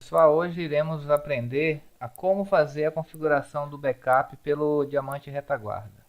Pessoal, hoje iremos aprender a como fazer a configuração do backup pelo diamante retaguarda.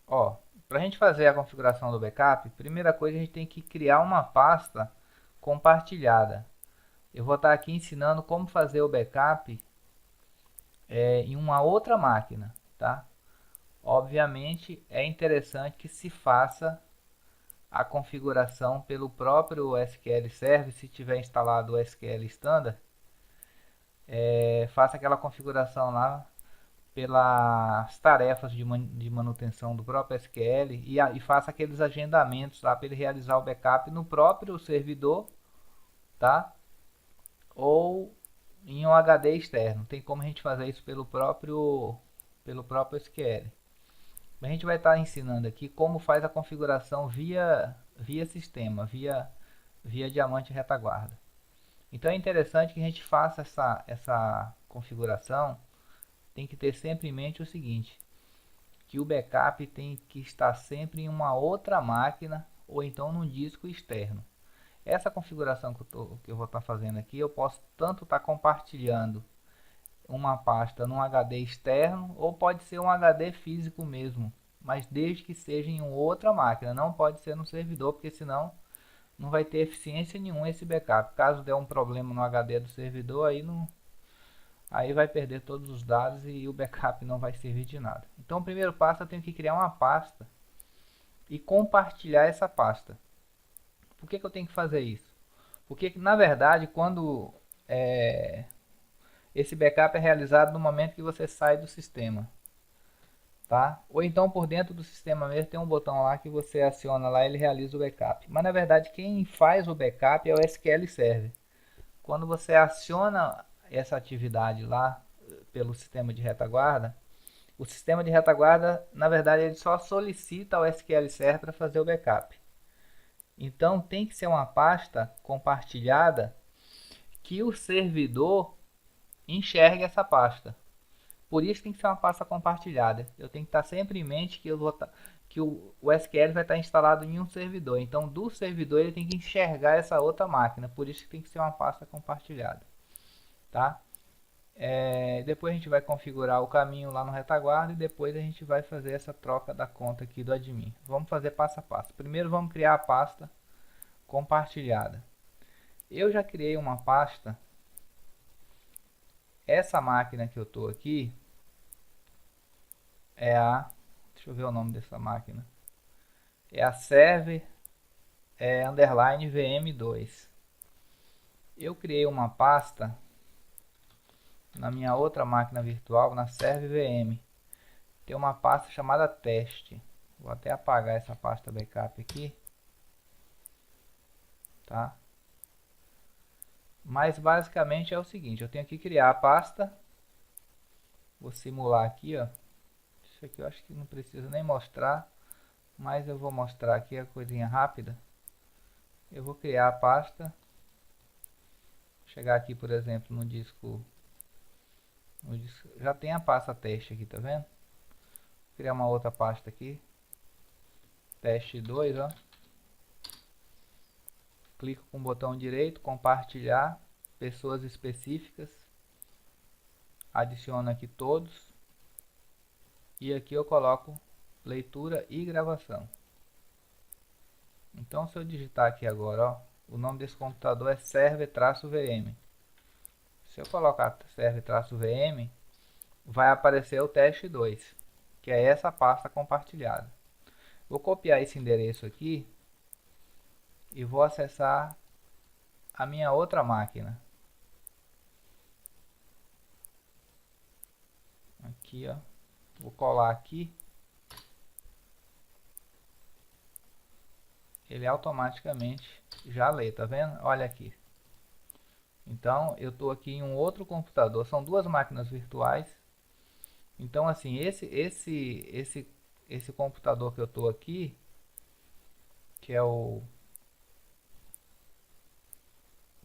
Ó, para a gente fazer a configuração do backup, primeira coisa a gente tem que criar uma pasta compartilhada. Eu vou estar aqui ensinando como fazer o backup em uma outra máquina, tá? Obviamente é interessante que se faça a configuração pelo próprio SQL Server, se tiver instalado o SQL Standard, faça aquela configuração lá pelas tarefas de manutenção do próprio SQL e faça aqueles agendamentos lá para ele realizar o backup no próprio servidor, tá? Ou em um HD externo. Tem como a gente fazer isso pelo próprio SQL. A gente vai estar ensinando aqui como faz a configuração via sistema, via diamante retaguarda. Então é interessante que a gente faça essa configuração. Tem que ter sempre em mente o seguinte, que o backup tem que estar sempre em uma outra máquina ou então num disco externo. Essa configuração que eu vou estar fazendo aqui, eu posso tanto estar compartilhando uma pasta num HD externo ou pode ser um HD físico mesmo, mas desde que seja em outra máquina, não pode ser no servidor, porque senão não vai ter eficiência nenhuma esse backup. Caso der um problema no HD do servidor, aí vai perder todos os dados e o backup não vai servir de nada. Então, o primeiro passo, eu tenho que criar uma pasta e compartilhar essa pasta. Por que eu tenho que fazer isso? Porque, na verdade, quando esse backup é realizado no momento que você sai do sistema, tá? Ou então por dentro do sistema mesmo tem um botão lá que você aciona lá e ele realiza o backup. Mas, na verdade, quem faz o backup é o SQL Server. Quando você aciona essa atividade lá pelo sistema de retaguarda, o sistema de retaguarda, na verdade, ele só solicita ao SQL Server para fazer o backup. Então, tem que ser uma pasta compartilhada que o servidor enxergue essa pasta. Por isso tem que ser uma pasta compartilhada. Eu tenho que estar sempre em mente que o SQL vai estar instalado em um servidor. Então, do servidor ele tem que enxergar essa outra máquina. Por isso que tem que ser uma pasta compartilhada, tá? Depois a gente vai configurar o caminho lá no retaguarda e depois a gente vai fazer essa troca da conta aqui do admin. Vamos fazer passo a passo. Primeiro vamos criar a pasta compartilhada. Eu já criei uma pasta. Essa máquina que eu estou aqui é a... Deixa eu ver o nome dessa máquina. É a server underline VM2. Eu criei uma pasta na minha outra máquina virtual, na server VM. Tem uma pasta chamada teste. Vou até apagar essa pasta backup aqui, tá? Mas basicamente é o seguinte, eu tenho que criar a pasta. Vou simular aqui, ó. Isso aqui eu acho que não precisa nem mostrar, mas eu vou mostrar aqui a coisinha rápida. Eu vou criar a pasta. Chegar aqui, por exemplo, no disco já tem a pasta teste aqui, tá vendo? Vou criar uma outra pasta aqui, teste 2, ó. Clico com o botão direito, compartilhar, pessoas específicas, adiciono aqui todos e aqui eu coloco leitura e gravação. Então, se eu digitar aqui agora, ó, o nome desse computador é server-vm. Se eu colocar server-vm, vai aparecer o teste 2, que é essa pasta compartilhada. Vou copiar esse endereço aqui e vou acessar a minha outra máquina. Aqui, ó. Vou colar aqui. Ele automaticamente já lê, tá vendo? Olha aqui. Então, eu estou aqui em um outro computador. São duas máquinas virtuais. Então, assim, esse computador que eu estou aqui, que é o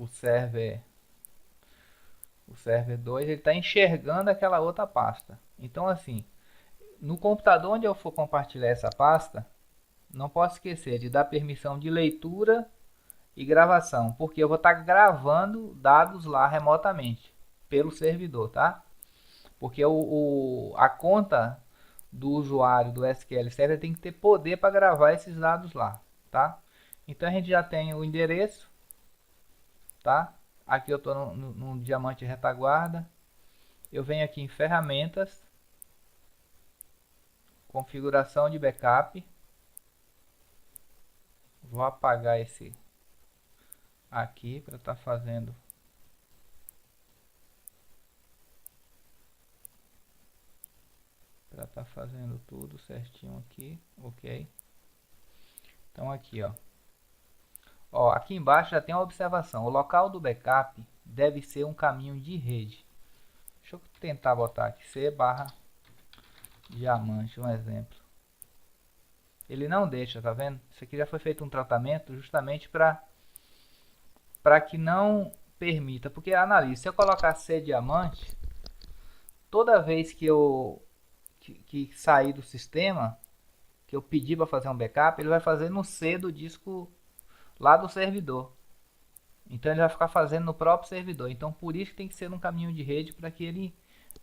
server o server 2, ele está enxergando aquela outra pasta. Então, assim, no computador onde eu for compartilhar essa pasta, não posso esquecer de dar permissão de leitura e gravação, porque eu vou estar gravando dados lá remotamente pelo servidor, tá? Porque a conta do usuário do SQL Server tem que ter poder para gravar esses dados lá, tá? Então a gente já tem o endereço, tá? Aqui eu estou no diamante retaguarda. Eu venho aqui em ferramentas, configuração de backup. Vou apagar esse aqui para estar fazendo tudo certinho aqui, ok? Então aqui, ó, aqui embaixo já tem uma observação. O local do backup deve ser um caminho de rede. Deixa eu tentar botar aqui C barra diamante, um exemplo. Ele não deixa, tá vendo? Isso aqui já foi feito um tratamento justamente para que não permita, porque analise, se eu colocar C diamante, toda vez que eu que sair do sistema, que eu pedir para fazer um backup, ele vai fazer no C do disco lá do servidor. Então ele vai ficar fazendo no próprio servidor. Então por isso que tem que ser um caminho de rede para que ele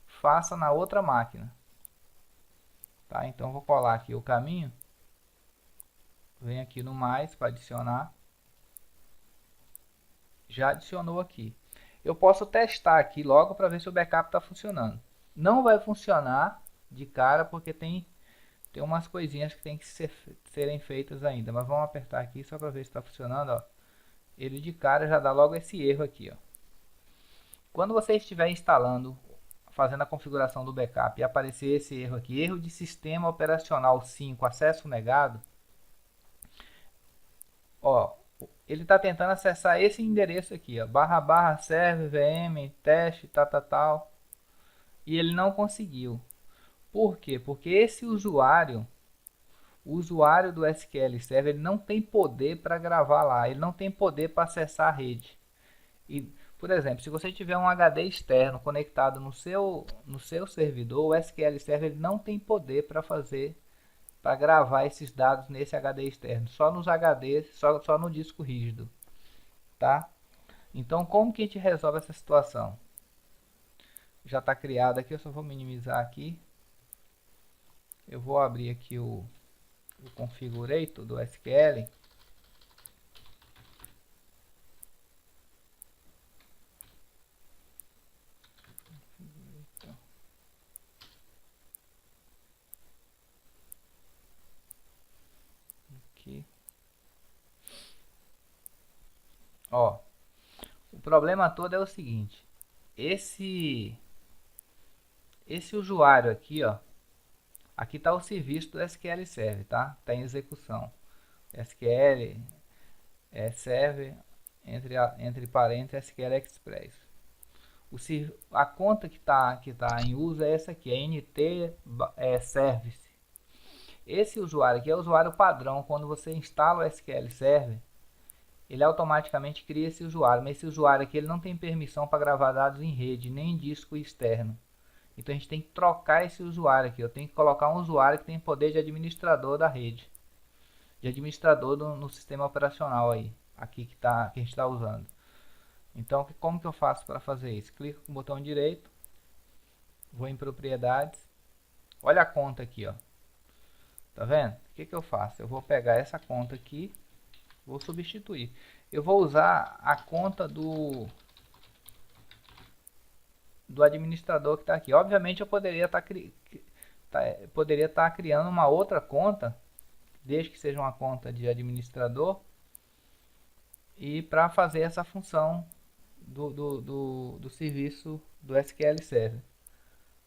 faça na outra máquina. Tá? Então vou colar aqui o caminho. Vem aqui no mais para adicionar. Já adicionou aqui. Eu posso testar aqui logo para ver se o backup está funcionando. Não vai funcionar de cara porque tem umas coisinhas que tem que serem feitas ainda. Mas vamos apertar aqui só para ver se está funcionando. Ó. Ele de cara já dá logo esse erro aqui. Ó. Quando você estiver instalando, fazendo a configuração do backup e aparecer esse erro aqui, erro de sistema operacional 5, acesso negado, ó, ele está tentando acessar esse endereço aqui, ó, /server vm teste tal, e ele não conseguiu. Por quê? Porque esse usuário, o usuário do SQL Server, ele não tem poder para gravar lá, ele não tem poder para acessar a rede. E, por exemplo, se você tiver um HD externo conectado no seu servidor, o SQL Server ele não tem poder para gravar esses dados nesse HD externo, só nos HDs, só no disco rígido, tá? Então, como que a gente resolve essa situação? Já está criado aqui, eu só vou minimizar aqui. Eu vou abrir aqui o configurator do SQL. Aqui. Ó, o problema todo é o seguinte. Esse usuário aqui, ó, aqui está o serviço do SQL Server, tá? Está em execução. SQL Server entre parênteses SQL Express. A conta que tá em uso é essa aqui, é NT Service. Esse usuário aqui é o usuário padrão. Quando você instala o SQL Server, ele automaticamente cria esse usuário. Mas esse usuário aqui ele não tem permissão para gravar dados em rede, nem em disco externo. Então a gente tem que trocar esse usuário aqui. Eu tenho que colocar um usuário que tem poder de administrador da rede, de administrador no sistema operacional aí, aqui que a gente está usando. Então como que eu faço para fazer isso? Clico com o botão direito, vou em propriedades, olha a conta aqui, ó. Tá vendo? O que eu faço? Eu vou pegar essa conta aqui, vou substituir. Eu vou usar a conta do administrador que está aqui. Obviamente eu poderia estar criando uma outra conta, desde que seja uma conta de administrador, e para fazer essa função do serviço do SQL Server.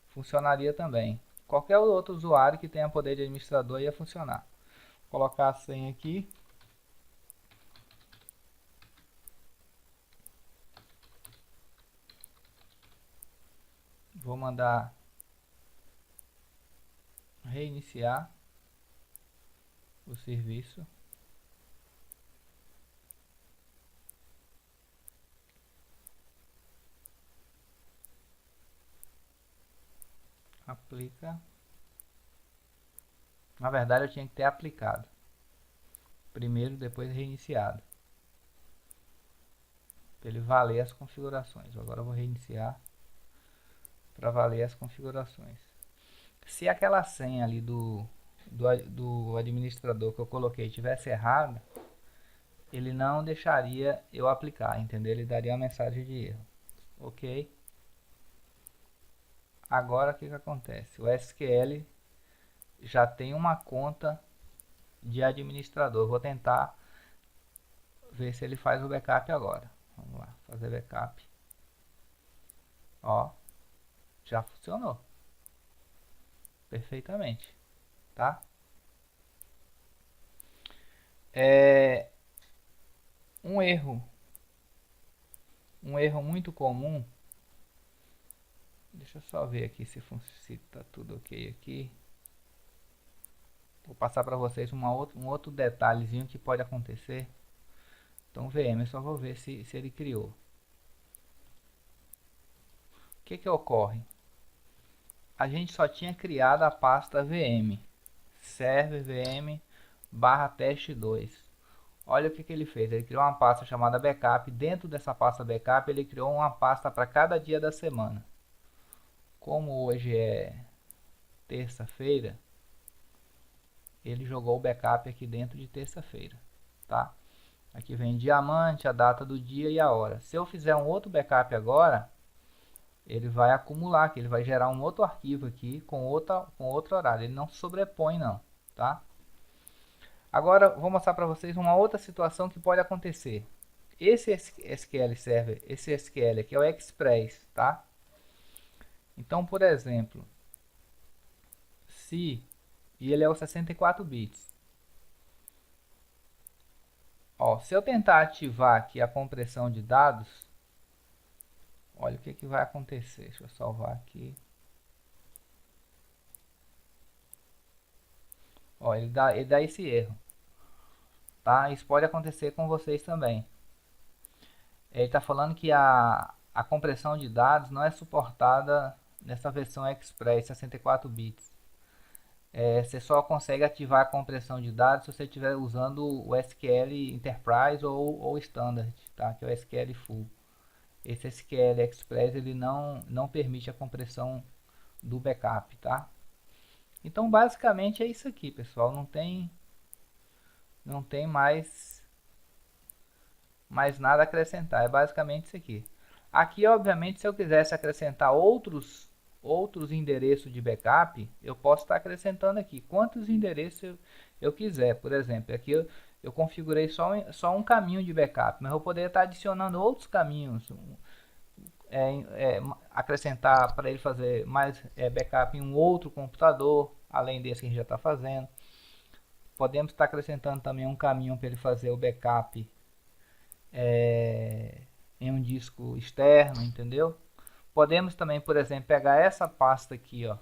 Funcionaria também. Qualquer outro usuário que tenha poder de administrador ia funcionar. Vou colocar a senha aqui. Vou mandar reiniciar o serviço. Aplica. Na verdade eu tinha que ter aplicado primeiro, depois reiniciado. para ele valer as configurações. Agora eu vou reiniciar para valer as configurações. Se aquela senha ali do administrador que eu coloquei tivesse errada, ele não deixaria eu aplicar, entendeu? Ele daria uma mensagem de erro. Ok? Agora o que acontece? O SQL já tem uma conta de administrador. Vou tentar ver se ele faz o backup agora. Vamos lá, fazer backup. Ó, já funcionou perfeitamente, tá? Um erro muito comum. Deixa eu só ver aqui se tá tudo ok aqui. Vou passar para vocês um outro detalhezinho que pode acontecer. Então VM, eu só vou ver se ele criou. O que ocorre? A gente só tinha criado a pasta VM, server VM barra teste 2. Olha o que ele fez, ele criou uma pasta chamada backup. Dentro dessa pasta backup ele criou uma pasta para cada dia da semana. Como hoje é terça-feira, ele jogou o backup aqui dentro de terça-feira, tá? Aqui vem diamante, a data do dia e a hora. Se eu fizer um outro backup agora, ele vai acumular aqui, ele vai gerar um outro arquivo aqui com outro horário. Ele não sobrepõe não, tá? Agora vou mostrar para vocês uma outra situação que pode acontecer. Esse SQL Server, esse SQL aqui é o Express, tá? Então, por exemplo, se e ele é o 64 bits. Ó, se eu tentar ativar aqui a compressão de dados, olha o que vai acontecer. Deixa eu salvar aqui. Ó, ele dá esse erro, tá? Isso pode acontecer com vocês também. Ele está falando que a compressão de dados não é suportada nessa versão Express 64 bits. Você só consegue ativar a compressão de dados se você estiver usando o SQL Enterprise ou Standard, tá? Que é o SQL Full. Esse SQL Express ele não permite a compressão do backup, tá? Então basicamente é isso aqui, pessoal. Não tem mais nada a acrescentar. É basicamente isso aqui. Aqui, obviamente, se eu quisesse acrescentar outros endereços de backup, eu posso estar acrescentando aqui quantos endereços eu quiser. Por exemplo, aqui eu configurei só um caminho de backup, mas eu poderia estar adicionando outros caminhos, acrescentar para ele fazer mais backup em um outro computador, além desse que a gente já está fazendo. Podemos estar acrescentando também um caminho para ele fazer o backup em um disco externo, entendeu? Podemos também, por exemplo, pegar essa pasta aqui, ó,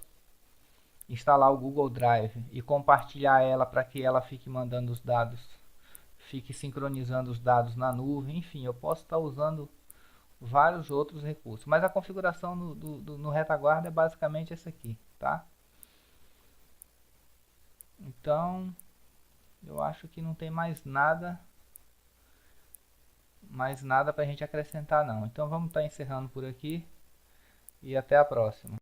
instalar o Google Drive e compartilhar ela para que ela fique mandando os dados, fique sincronizando os dados na nuvem. Enfim, eu posso estar usando vários outros recursos, mas a configuração no retaguarda é basicamente essa aqui, tá? Então, eu acho que não tem mais nada para a gente acrescentar não. Então vamos estar encerrando por aqui e até a próxima.